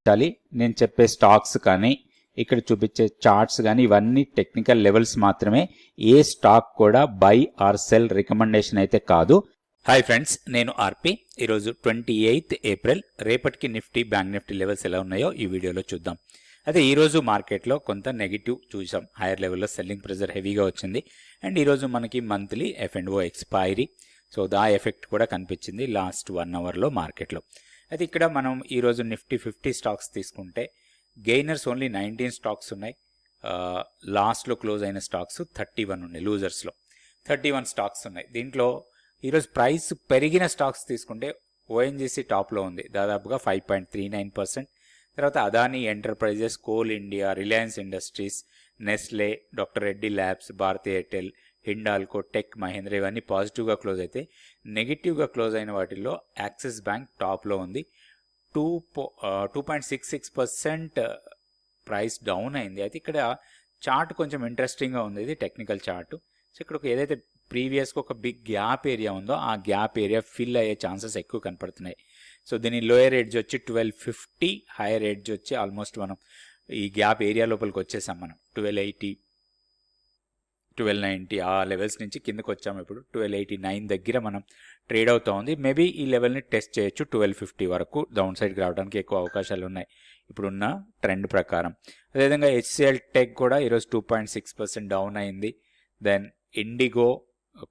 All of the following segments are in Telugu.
నేను చెప్పే స్టాక్స్ కానీ ఇక్కడ చూపించే చార్ట్స్ కానీ ఇవన్నీ టెక్నికల్ లెవెల్స్ మాత్రమే. ఏ స్టాక్ కూడా బై ఆర్ సెల్ రికమెండేషన్ అయితే కాదు. హాయ్ ఫ్రెండ్స్, నేను ఆర్పి. ఈరోజు 28 ఏప్రిల్. రేపటికి నిఫ్టీ, బ్యాంక్ నిఫ్టీ లెవెల్స్ ఎలా ఉన్నాయో ఈ వీడియోలో చూద్దాం. అదే ఈరోజు మార్కెట్లో కొంత నెగిటివ్ చూసాం. హైయర్ లెవెల్లో సెల్లింగ్ ప్రెజర్ హెవీగా వచ్చింది. అండ్ ఈరోజు మనకి మంత్లీ F&O ఎక్స్పైరీ, సో దా ఎఫెక్ట్ కూడా కనిపించింది లాస్ట్ 1 అవర్లో మార్కెట్లో. అయితే ఇక్కడ మనం ఈరోజు నిఫ్టీ 50 స్టాక్స్ తీసుకుంటే గెయినర్స్ ఓన్లీ 19 స్టాక్స్ ఉన్నాయి. లాస్ట్లో క్లోజ్ అయిన స్టాక్స్ 31 ఉన్నాయి. లూజర్స్లో 31 స్టాక్స్ ఉన్నాయి. దీంట్లో ఈరోజు ప్రైస్ పెరిగిన స్టాక్స్ తీసుకుంటే ONGC టాప్లో ఉంది, దాదాపుగా 5.39%. తర్వాత Adani enterprises, coal India, Reliance Industries, Nestle, doctor Reddy labs, Bharti Airtel, Hindalco, tech Mahindra ఇవన్నీ పాజిటివ్గా క్లోజ్ అయితే, నెగిటివ్గా క్లోజ్ అయిన వాటిల్లో యాక్సిస్ బ్యాంక్ టాప్లో ఉంది. 2.66% ప్రైస్ డౌన్ అయింది. అయితే ఇక్కడ చార్ట్ కొంచెం ఇంట్రెస్టింగ్గా ఉంది. ఇది టెక్నికల్ చార్ట్. సో ఇక్కడ ఏదైతే ప్రీవియస్గా ఒక బిగ్ గ్యాప్ ఏరియా ఉందో ఆ గ్యాప్ ఏరియా ఫిల్ అయ్యే ఛాన్సెస్ ఎక్కువ కనపడుతున్నాయి. సో దీని లోయర్ ఎడ్జ్ వచ్చి 1250, హైయర్ ఎడ్జ్ వచ్చి ఆల్మోస్ట్ మనం ఈ గ్యాప్ ఏరియా లోపలికి వచ్చేసాం. మనం 1280, 1290 ఆ లెవెల్స్ నుంచి కిందకు వచ్చాము. ఇప్పుడు 1289 దగ్గర మనం ట్రేడ్ అవుతా ఉంది. మేబీ ఈ లెవెల్ని టెస్ట్ చేయొచ్చు. 1250 వరకు డౌన్ సైడ్కి రావడానికి ఎక్కువ అవకాశాలు ఉన్నాయి ఇప్పుడున్న ట్రెండ్ ప్రకారం. అదేవిధంగా HCL టెక్ కూడా ఈరోజు 2.6% డౌన్ అయింది. దెన్ ఇండిగో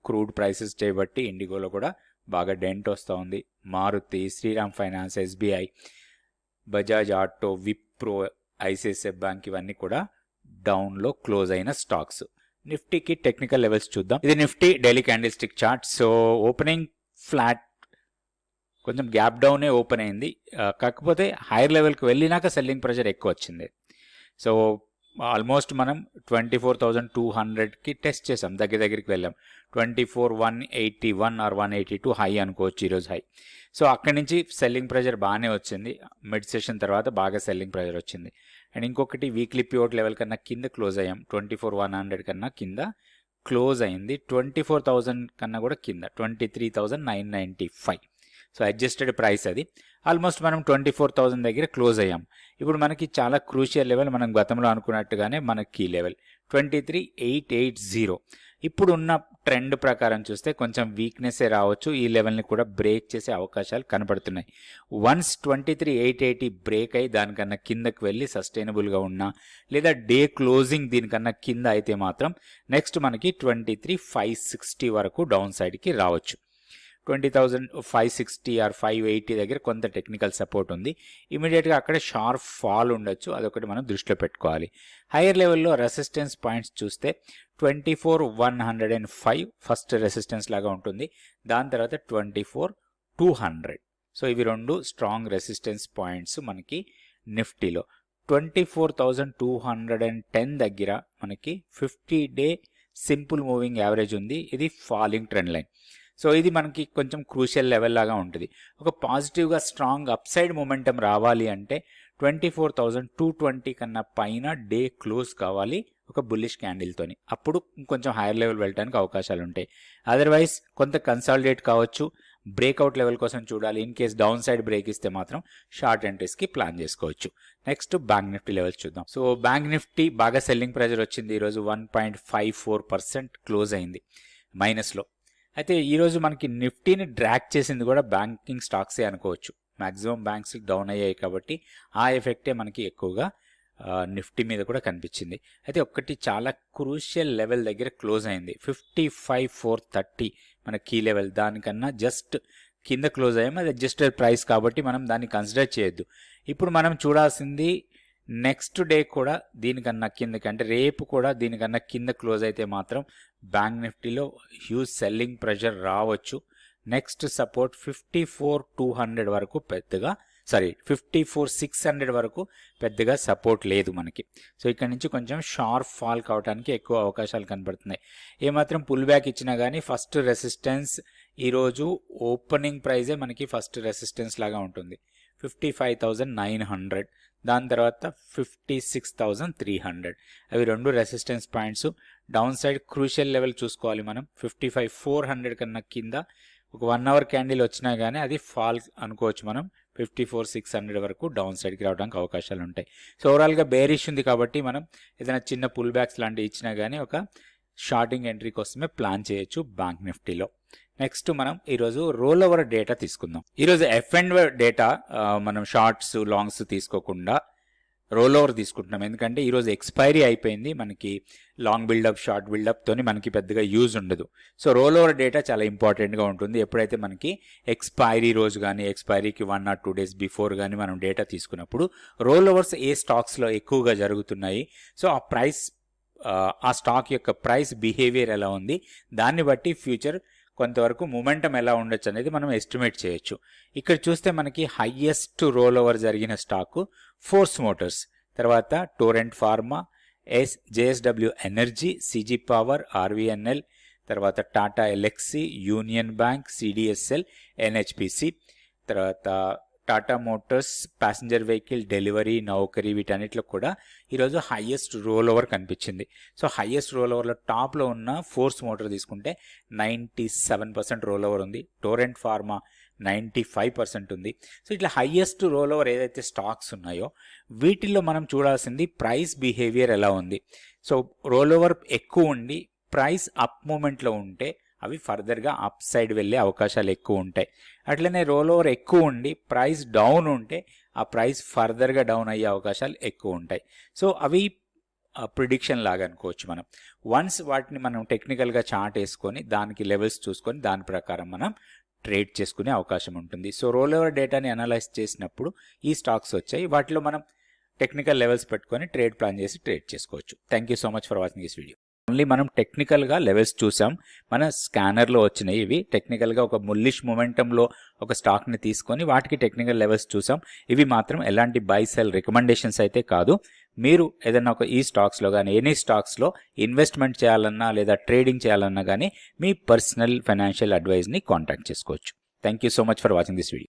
క్రూడ్ ప్రైసెస్ చేయబట్టి ఇండిగోలో కూడా బాగా డెంట్ వస్తూ ఉంది. Maruti, Shriram finance, SBI, Bajaj auto, Wipro, ICICI bank ఇవన్నీ కూడా డౌన్లో క్లోజ్ అయిన స్టాక్స్. నిఫ్టీకి టెక్నికల్ లెవెల్స్ చూద్దాం. ఇది Nifty daily candle stick chart. So opening flat, కొంచెం గ్యాప్ డౌనే ఓపెన్ అయింది. కాకపోతే హైయర్ లెవెల్కి వెళ్ళినాక సెల్లింగ్ ప్రెషర్ ఎక్కువ వచ్చింది. సో ఆల్మోస్ట్ మనం 24,200కి టెస్ట్ చేసాం, దగ్గరికి వెళ్ళాం. 24,181 ఆర్ 182 హై అనుకోవచ్చు ఈరోజు హై. సో అక్కడి నుంచి సెల్లింగ్ ప్రెషర్ బాగానే వచ్చింది. మిడ్ సెషన్ తర్వాత బాగా సెల్లింగ్ ప్రెషర్ వచ్చింది. అండ్ ఇంకొకటి వీక్లీ పివోట్ లెవెల్ కన్నా కింద క్లోజ్ అయ్యాం. 24,100 కన్నా కింద క్లోజ్ అయింది. 24,000 కన్నా కూడా కింద 23,995. సో అడ్జస్టెడ్ ప్రైస్ అది. ఆల్మోస్ట్ మనం 24,000 దగ్గర క్లోజ్ అయ్యాం. ఇప్పుడు మనకి చాలా క్రూషియల్ లెవెల్, మనం గతంలో అనుకున్నట్టుగానే మన కీ లెవెల్ 23,880. ఇప్పుడున్న ట్రెండ్ ప్రకారం చూస్తే కొంచెం వీక్నెస్సే రావచ్చు. ఈ లెవెల్ని కూడా బ్రేక్ చేసే అవకాశాలు కనపడుతున్నాయి. వన్స్ 23,880 బ్రేక్ అయ్యి దానికన్నా కిందకి వెళ్ళి సస్టైనబుల్గా ఉన్నా, లేదా డే క్లోజింగ్ దీనికన్నా కింద అయితే మాత్రం నెక్స్ట్ మనకి 23,560 వరకు డౌన్ సైడ్కి రావచ్చు. 20,560 ఆర్ 580 దగ్గర కొంత టెక్నికల్ సపోర్ట్ ఉంది. ఇమీడియట్గా అక్కడ షార్ప్ ఫాల్ ఉండొచ్చు, అదొకటి మనం దృష్టిలో పెట్టుకోవాలి. హైయర్ లెవెల్లో రెసిస్టెన్స్ పాయింట్స్ చూస్తే 24,105 ఫస్ట్ రెసిస్టెన్స్ లాగా ఉంటుంది. దాని తర్వాత 24,200. సో ఇవి రెండు స్ట్రాంగ్ రెసిస్టెన్స్ పాయింట్స్ మనకి నిఫ్టీలో. 24,210 దగ్గర మనకి 50-డే సింపుల్ మూవింగ్ యావరేజ్ ఉంది. ఇది ఫాలింగ్ ట్రెండ్ లైన్. సో ఇది మనకి కొంచెం క్రూషియల్ లెవెల్ లాగా ఉంటుంది. ఒక పాజిటివ్గా స్ట్రాంగ్ అప్సైడ్ మూమెంటం రావాలి అంటే 24,220 కన్నా పైన డే క్లోజ్ కావాలి ఒక బుల్లిష్ క్యాండిల్తోని. అప్పుడు కొంచెం హైయర్ లెవెల్ వెళ్ళడానికి అవకాశాలు ఉంటాయి. అదర్వైజ్ కొంత కన్సాలిడేట్ కావచ్చు. బ్రేక్అవుట్ లెవెల్ కోసం చూడాలి. In case down side break ఇస్తే మాత్రం షార్ట్ ఎంట్రీస్కి ప్లాన్ చేసుకోవచ్చు. నెక్స్ట్ బ్యాంక్ నిఫ్టీ లెవెల్స్ చూద్దాం. సో బ్యాంక్ నిఫ్టీ బాగా సెల్లింగ్ ప్రెజర్ వచ్చింది. ఈరోజు 1.54% క్లోజ్ అయింది మైనస్లో. అయితే ఈరోజు మనకి నిఫ్టీని డ్రాక్ చేసింది కూడా బ్యాంకింగ్ స్టాక్సే అనుకోవచ్చు. మ్యాక్సిమం బ్యాంక్స్ డౌన్ అయ్యాయి కాబట్టి ఆ ఎఫెక్టే మనకి ఎక్కువగా నిఫ్టీ మీద కూడా కనిపించింది. అయితే ఒకటి చాలా క్రూషియల్ లెవెల్ దగ్గర క్లోజ్ అయింది. 55,430 మన కీ లెవెల్. దానికన్నా జస్ట్ కింద క్లోజ్ అయ్యాము. అది అడ్జస్టెడ్ ప్రైస్ కాబట్టి మనం దాన్ని కన్సిడర్ చేయొద్దు. ఇప్పుడు మనం చూడాల్సింది నెక్స్ట్ డే కూడా దీనికన్నా కిందకి, అంటే రేపు కూడా దీనికన్నా కింద క్లోజ్ అయితే మాత్రం బ్యాంక్ నిఫ్టీలో హ్యూజ్ సెల్లింగ్ ప్రెషర్ రావచ్చు. నెక్స్ట్ సపోర్ట్ 54,200 వరకు పెద్దగా, 54,600 వరకు పెద్దగా సపోర్ట్ లేదు మనకి. సో ఇక్కడ నుంచి కొంచెం షార్ప్ ఫాల్ కావడానికి ఎక్కువ అవకాశాలు కనబడుతున్నాయి. ఏమాత్రం పుల్ బ్యాక్ ఇచ్చినా కానీ ఫస్ట్ రెసిస్టెన్స్ ఈరోజు ఓపెనింగ్ ప్రైజే మనకి ఫస్ట్ రెసిస్టెన్స్ లాగా ఉంటుంది. 55,900, దాని తర్వాత 56,300. అవి రెండు resistance points. Down side crucial level చూసుకోవాలి మనం. 55,400 కన్నా కింద ఒక 1 అవర్ క్యాండిల్ వచ్చినా కానీ అది ఫాల్ అనుకోవచ్చు మనం. 54,600 వరకు డౌన్ సైడ్కి రావడానికి అవకాశాలు ఉంటాయి. సో ఓవరాల్గా బేరిష్ ఉంది కాబట్టి మనం ఏదైనా చిన్న పుల్ బ్యాక్స్ లాంటివి ఇచ్చినా కానీ ఒక షార్టింగ్ ఎంట్రీ కోసమే ప్లాన్ చేయొచ్చు బ్యాంక్ నిఫ్టీలో. నెక్స్ట్ మనం ఈరోజు రోల్ ఓవర్ డేటా తీసుకుందాం. ఈరోజు F&O డేటా మనం షార్ట్స్ లాంగ్స్ తీసుకోకుండా రోల్ ఓవర్ తీసుకుంటున్నాం. ఎందుకంటే ఈరోజు ఎక్స్పైరీ అయిపోయింది, మనకి లాంగ్ బిల్డప్ షార్ట్ బిల్డప్తోని మనకి పెద్దగా యూజ్ ఉండదు. సో రోల్ ఓవర్ డేటా చాలా ఇంపార్టెంట్గా ఉంటుంది. ఎప్పుడైతే మనకి ఎక్స్పైరీ రోజు కానీ ఎక్స్పైరీకి 1 or 2 days బిఫోర్ కానీ మనం డేటా తీసుకున్నప్పుడు రోల్ ఓవర్స్ ఏ స్టాక్స్లో ఎక్కువగా జరుగుతున్నాయి, సో ఆ ప్రైస్ ఆ స్టాక్ యొక్క ప్రైస్ బిహేవియర్ ఎలా ఉంది, దాన్ని బట్టి ఫ్యూచర్ కొంతవరకు మొమెంటం ఎలా ఉండొచ్చు అనేది మనం ఎస్టిమేట్ చేయొచ్చు. ఇక్కడ చూస్తే మనకి హైయెస్ట్ రోల్ ఓవర్ జరిగిన స్టాకు ఫోర్స్ మోటార్స్, తర్వాత Torrent Pharma, JSW Energy, CG Power, RVNL, తర్వాత Tata Elxsi, Union Bank, CDSL, NHPC, తర్వాత Tata Motors, passenger vehicle, Delhivery, Naukri, వీటన్నిటిలో కూడా ఈరోజు హైయెస్ట్ రోల్ ఓవర్ కనిపించింది. సో హైయెస్ట్ రోల్ ఓవర్లో టాప్లో ఉన్న ఫోర్స్ మోటార్ తీసుకుంటే 97% రోల్ ఓవర్ ఉంది. టోరెంట్ ఫార్మా 95% ఉంది. సో ఇట్లా హైయెస్ట్ రోల్ ఓవర్ ఏదైతే స్టాక్స్ ఉన్నాయో వీటిల్లో మనం చూడాల్సింది ప్రైస్ బిహేవియర్ ఎలా ఉంది. సో రోల్ ఓవర్ ఎక్కువ ఉండి ప్రైస్ అప్ మూమెంట్లో ఉంటే అవి ఫర్దర్గా అప్ సైడ్ వెళ్ళే అవకాశాలు ఎక్కువ ఉంటాయి. అట్లనే రోల్ ఓవర్ ఎక్కువ ఉండి ప్రైస్ డౌన్ ఉంటే ఆ ప్రైస్ ఫర్దర్గా డౌన్ అయ్యే అవకాశాలు ఎక్కువ ఉంటాయి. సో అవి ప్రిడిక్షన్ లాగా అనుకోవచ్చు మనం. వన్స్ వాటిని మనం టెక్నికల్గా చార్ట్ వేసుకొని దానికి లెవెల్స్ చూసుకొని దాని ప్రకారం మనం ట్రేడ్ చేసుకునే అవకాశం ఉంటుంది. సో రోల్ ఓవర్ డేటాని అనలైజ్ చేసినప్పుడు ఈ స్టాక్స్ వచ్చాయి, వాటిలో మనం టెక్నికల్ లెవెల్స్ పెట్టుకొని ట్రేడ్ ప్లాన్ చేసి ట్రేడ్ చేసుకోవచ్చు. Thank you so much for watching this video. Only మనం టెక్నికల్గా లెవెల్స్ చూసాం, మన స్కానర్లో వచ్చినాయి. ఇవి టెక్నికల్గా ఒక ముల్లిష్ మొమెంటంలో ఒక స్టాక్ని తీసుకొని వాటికి టెక్నికల్ లెవెల్స్ చూసాం. ఇవి మాత్రం ఎలాంటి బై సెల్ రికమెండేషన్స్ అయితే కాదు. మీరు ఏదైనా ఒక ఈ స్టాక్స్లో కానీ ఎనీ స్టాక్స్లో ఇన్వెస్ట్మెంట్ చేయాలన్నా లేదా ట్రేడింగ్ చేయాలన్నా కానీ మీ పర్సనల్ ఫైనాన్షియల్ అడ్వైజ్ని కాంటాక్ట్ చేసుకోవచ్చు. Thank you so much for watching this video.